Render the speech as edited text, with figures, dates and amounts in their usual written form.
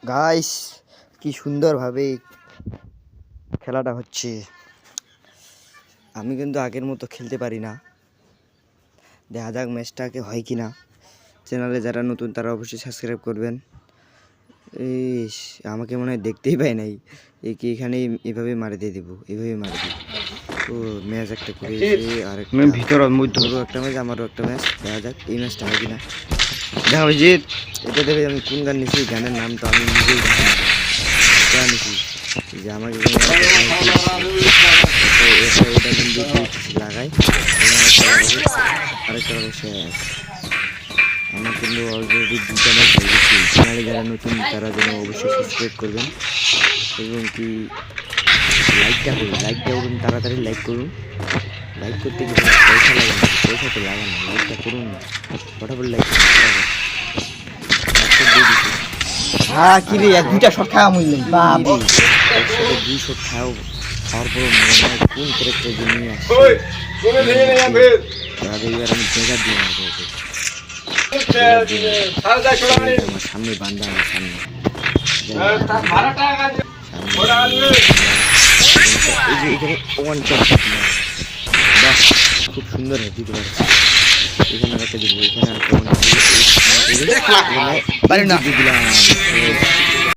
Guys কি সুন্দরভাবে খেলাটা হচ্ছে। আমি কিন্তু আগের মতো খেলতে পারি না, দেখা যাক ম্যাচটাকে হয় কি না। চ্যানেলে যারা নতুন তারা অবশ্যই সাবস্ক্রাইব করবেন। ইস, আমাকে মনে হয় দেখতেই পাই নাই, একে এখানে এভাবে মারি দিয়ে দিব, এভাবে মারি দিব। ও ম্যাচ একটা করে আর ভিতর একটা ম্যাচ, আমারও একটা ম্যাচ। দেখা যাক এই ম্যাচটা হয় কিনা। দেখা অভিজিৎ, এটা দেখে আমি কোন গান নিছি, গানের নাম তো আমি নিজেই জানি নিছি যে আমাকে লাগাই আরেকটা শেষ। আমার কিন্তু অলরেডি দুটা ম্যাচ হয়ে গেছে। চ্যানেলে যারা নতুন তারা যেন অবশ্যই সাবস্ক্রাইব করবেন এবং কি লাইকটা করুন, তাড়াতাড়ি লাইক করুন। লাইক করতে গেলে পয়সা লাগে না, পয়সা তো লাগে না, লাইকটা করুন না, ফটাফট লাইক করুন। হ্যাঁ কি রে, এক দুইটা শট খাওয়া মূল্য বাবা, একসাথে 2 শট খাওয়ার পর মনে হয় কোন ক্যারেক্টার যে নিয়ে আসছে। এবার আমি দেখা দিয়ে মারবো ওকে। আমার সামনে বান্ধা, আমার সামনে খুব সুন্দর দিতে পারছি। এখানে একটা দিব, এখানে একটা দিলাম।